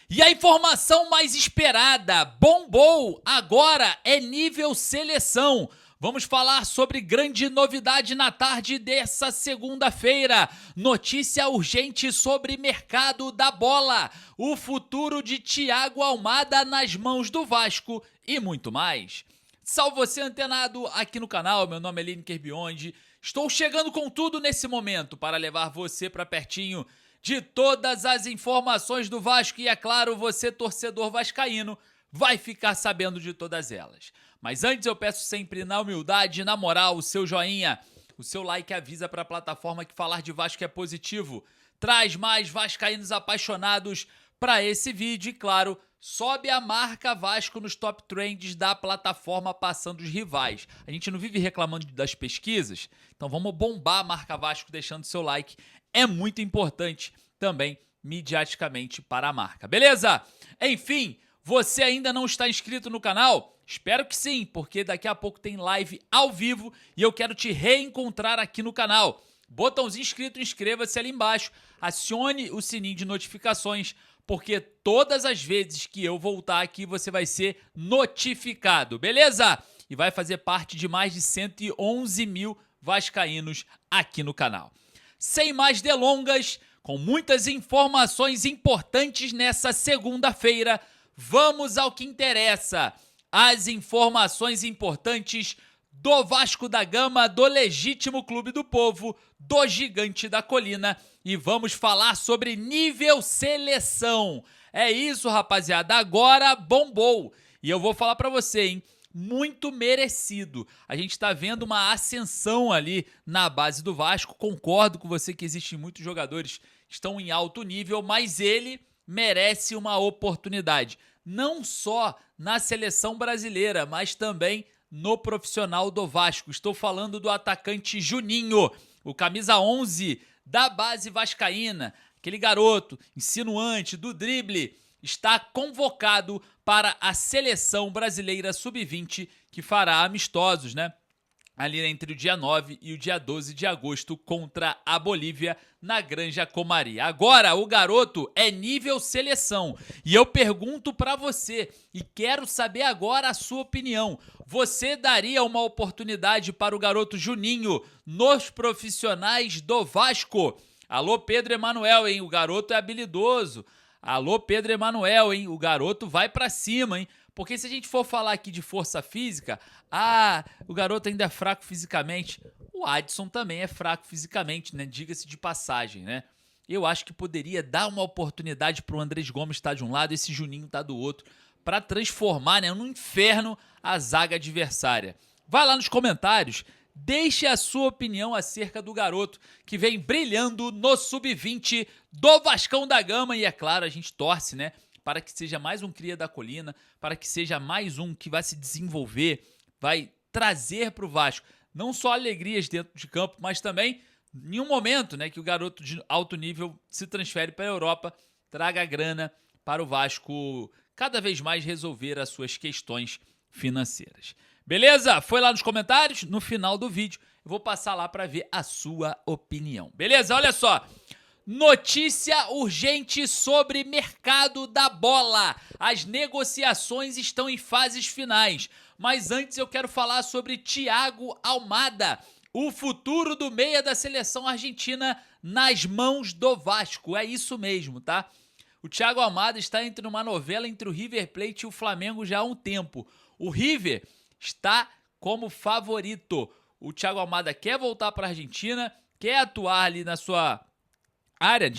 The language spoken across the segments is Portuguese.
E a informação mais esperada, bombou, agora é nível seleção. Vamos falar sobre grande novidade na tarde dessa segunda-feira. Notícia urgente sobre mercado da bola. O futuro de Thiago Almada nas mãos do Vasco e muito mais. Salve você antenado aqui no canal, meu nome é Lineker Biondi. Estou chegando com tudo nesse momento para levar você para pertinho de todas as informações do Vasco e, é claro, você, torcedor vascaíno, vai ficar sabendo de todas elas. Mas antes eu peço sempre na humildade, na moral, o seu joinha, o seu like avisa para a plataforma que falar de Vasco é positivo. Traz mais vascaínos apaixonados para esse vídeo e, claro, sobe a marca Vasco nos top trends da plataforma passando os rivais. A gente não vive reclamando das pesquisas, então vamos bombar a marca Vasco deixando seu like. É muito importante também midiaticamente para a marca, beleza? Enfim, você ainda não está inscrito no canal? Espero que sim, porque daqui a pouco tem live ao vivo e eu quero te reencontrar aqui no canal. Botãozinho inscrito, inscreva-se ali embaixo, acione o sininho de notificações, porque todas as vezes que eu voltar aqui você vai ser notificado, beleza? E vai fazer parte de mais de 111 mil vascaínos aqui no canal. Sem mais delongas, com muitas informações importantes nessa segunda-feira, vamos ao que interessa. As informações importantes do Vasco da Gama, do legítimo clube do povo, do gigante da colina. E vamos falar sobre nível seleção. É isso, rapaziada, agora bombou. E eu vou falar pra você, hein? Muito merecido. A gente tá vendo uma ascensão ali na base do Vasco. Concordo com você que existem muitos jogadores que estão em alto nível, mas ele merece uma oportunidade. Não só na seleção brasileira, mas também no profissional do Vasco. Estou falando do atacante Juninho, o camisa 11 da base vascaína. Aquele garoto insinuante do drible está convocado para a seleção brasileira sub-20 que fará amistosos, né? Ali entre o dia 9 e o dia 12 de agosto contra a Bolívia na Granja Comari. Agora o garoto é nível seleção e eu pergunto pra você e quero saber agora a sua opinião. Você daria uma oportunidade para o garoto Juninho nos profissionais do Vasco? Alô Pedro Emanuel, hein? O garoto é habilidoso. Alô Pedro Emanuel, hein? O garoto vai pra cima, hein? Porque se a gente for falar aqui de força física, o garoto ainda é fraco fisicamente. O Adson também é fraco fisicamente, né? Diga-se de passagem, né? Eu acho que poderia dar uma oportunidade pro Andrés Gomes estar de um lado e esse Juninho tá do outro, para transformar, né, no inferno a zaga adversária. Vai lá nos comentários, deixe a sua opinião acerca do garoto que vem brilhando no sub-20 do Vascão da Gama. E é claro, a gente torce, né, para que seja mais um cria da colina, para que seja mais um que vai se desenvolver, vai trazer para o Vasco não só alegrias dentro de campo, mas também em um momento, né, que o garoto de alto nível se transfere para a Europa, traga grana para o Vasco cada vez mais resolver as suas questões financeiras. Beleza? Foi lá nos comentários, no final do vídeo eu vou passar lá para ver a sua opinião. Beleza? Olha só. Notícia urgente sobre mercado da bola. As negociações estão em fases finais. Mas antes eu quero falar sobre Thiago Almada, o futuro do meia da seleção argentina nas mãos do Vasco. É isso mesmo, tá? O Thiago Almada está entre uma novela entre o River Plate e o Flamengo já há um tempo. O River está como favorito. O Thiago Almada quer voltar para a Argentina, quer atuar ali na sua área,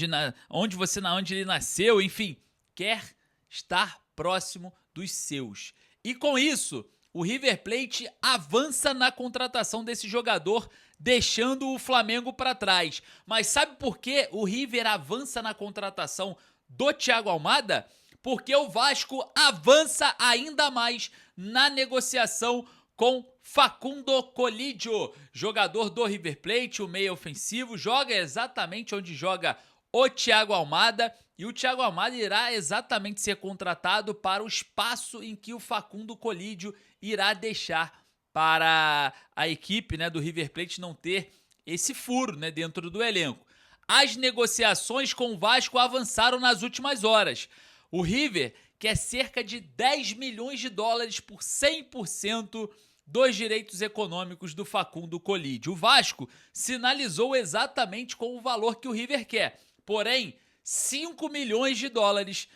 onde ele nasceu, enfim, quer estar próximo dos seus. E com isso, o River Plate avança na contratação desse jogador, deixando o Flamengo para trás. Mas sabe por que o River avança na contratação do Thiago Almada? Porque o Vasco avança ainda mais na negociação com Facundo Colidio, jogador do River Plate, o meia ofensivo, joga exatamente onde joga o Thiago Almada, e o Thiago Almada irá exatamente ser contratado para o espaço em que o Facundo Colidio irá deixar para a equipe, né, do River Plate não ter esse furo, né, dentro do elenco. As negociações com o Vasco avançaram nas últimas horas. O River quer cerca de 10 milhões de dólares por 100% dos direitos econômicos do Facundo Colídio. O Vasco sinalizou exatamente com o valor que o River quer, porém 5 milhões de dólares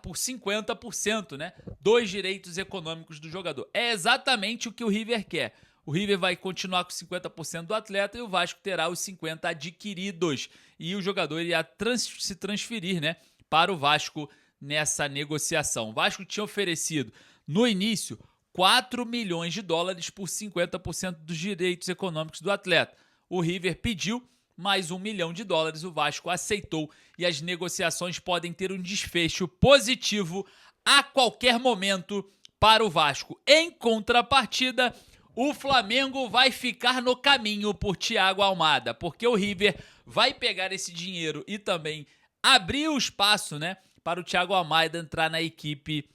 por 50%, né, dos direitos econômicos do jogador. É exatamente o que o River quer. O River vai continuar com 50% do atleta e o Vasco terá os 50% adquiridos. E o jogador iria se transferir, né, para o Vasco nessa negociação. O Vasco tinha oferecido, no início, 4 milhões de dólares por 50% dos direitos econômicos do atleta. O River pediu mais 1 milhão de dólares, o Vasco aceitou e as negociações podem ter um desfecho positivo a qualquer momento para o Vasco. Em contrapartida, o Flamengo vai ficar no caminho por Thiago Almada, porque o River vai pegar esse dinheiro e também abrir o espaço, né, para o Thiago Almada entrar na equipe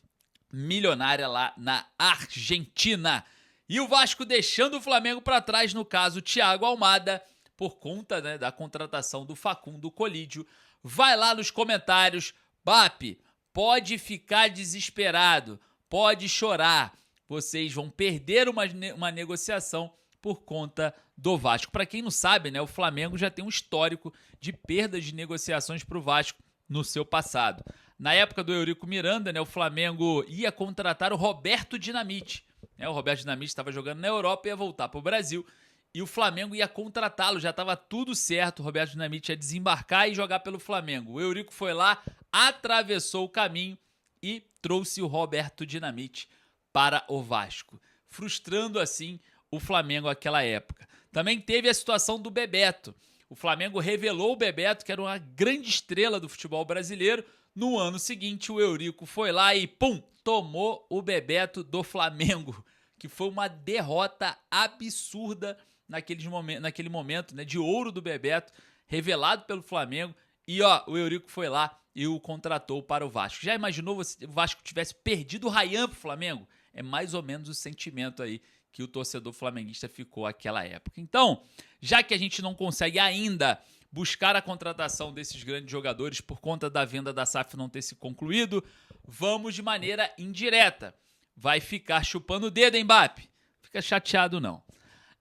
milionária lá na Argentina. E o Vasco deixando o Flamengo para trás, no caso, Thiago Almada, por conta, né, da contratação do Facundo Colídio. Vai lá nos comentários, BAP, pode ficar desesperado, pode chorar. Vocês vão perder uma negociação por conta do Vasco. Para quem não sabe, né, o Flamengo já tem um histórico de perdas de negociações para o Vasco no seu passado. Na época do Eurico Miranda, né, o Flamengo ia contratar o Roberto Dinamite. O Roberto Dinamite estava jogando na Europa e ia voltar para o Brasil. E o Flamengo ia contratá-lo, já estava tudo certo. O Roberto Dinamite ia desembarcar e jogar pelo Flamengo. O Eurico foi lá, atravessou o caminho e trouxe o Roberto Dinamite para o Vasco, frustrando assim o Flamengo naquela época. Também teve a situação do Bebeto. O Flamengo revelou o Bebeto, que era uma grande estrela do futebol brasileiro. No ano seguinte, o Eurico foi lá e, pum, tomou o Bebeto do Flamengo, que foi uma derrota absurda naquele momento, né, de ouro do Bebeto, revelado pelo Flamengo. E ó, o Eurico foi lá e o contratou para o Vasco. Já imaginou se o Vasco tivesse perdido o Ryan para o Flamengo? É mais ou menos o sentimento aí que o torcedor flamenguista ficou naquela época. Então, já que a gente não consegue ainda buscar a contratação desses grandes jogadores por conta da venda da SAF não ter se concluído, vamos de maneira indireta. Vai ficar chupando o dedo, hein, Mbappé? Fica chateado não.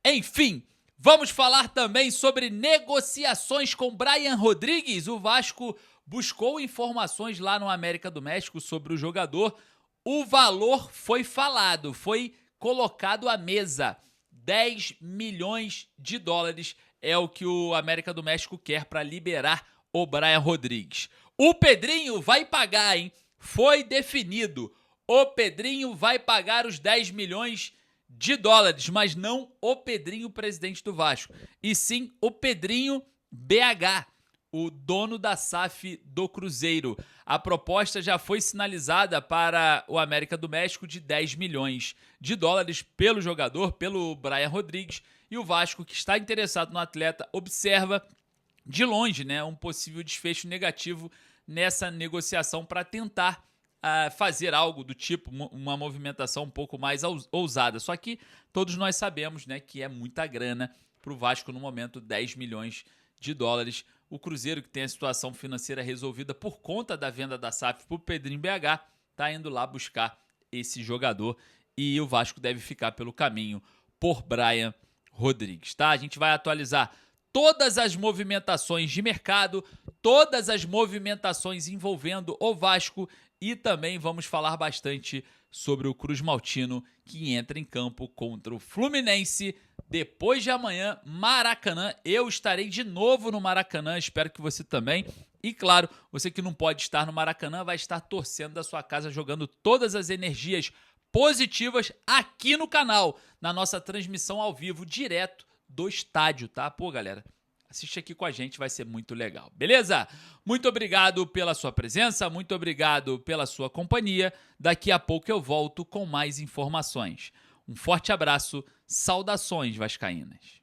Enfim, vamos falar também sobre negociações com Brian Rodrigues. O Vasco buscou informações lá no América do México sobre o jogador. O valor foi falado, foi colocado à mesa. 10 milhões de dólares é o que o América do México quer para liberar o Brian Rodrigues. O Pedrinho vai pagar, hein? Foi definido. O Pedrinho vai pagar os 10 milhões de dólares, mas não o Pedrinho, presidente do Vasco, e sim o Pedrinho BH, o dono da SAF do Cruzeiro. A proposta já foi sinalizada para o América do México de 10 milhões de dólares pelo jogador, pelo Brian Rodrigues, e o Vasco, que está interessado no atleta, observa de longe, né, um possível desfecho negativo nessa negociação para tentar fazer algo do tipo, uma movimentação um pouco mais ousada. Só que todos nós sabemos, né, que é muita grana para o Vasco no momento, 10 milhões de dólares. O Cruzeiro, que tem a situação financeira resolvida por conta da venda da SAF para o Pedrinho BH, está indo lá buscar esse jogador e o Vasco deve ficar pelo caminho por Brian Rodrigues, tá? A gente vai atualizar todas as movimentações de mercado, todas as movimentações envolvendo o Vasco e também vamos falar bastante sobre o Cruz Maltino, que entra em campo contra o Fluminense depois de amanhã, Maracanã. Eu estarei de novo no Maracanã, espero que você também. E claro, você que não pode estar no Maracanã vai estar torcendo da sua casa, jogando todas as energias positivas aqui no canal, na nossa transmissão ao vivo, direto do estádio, tá? Pô, galera, assiste aqui com a gente, vai ser muito legal, beleza? Muito obrigado pela sua presença, muito obrigado pela sua companhia. Daqui a pouco eu volto com mais informações. Um forte abraço, saudações vascaínas.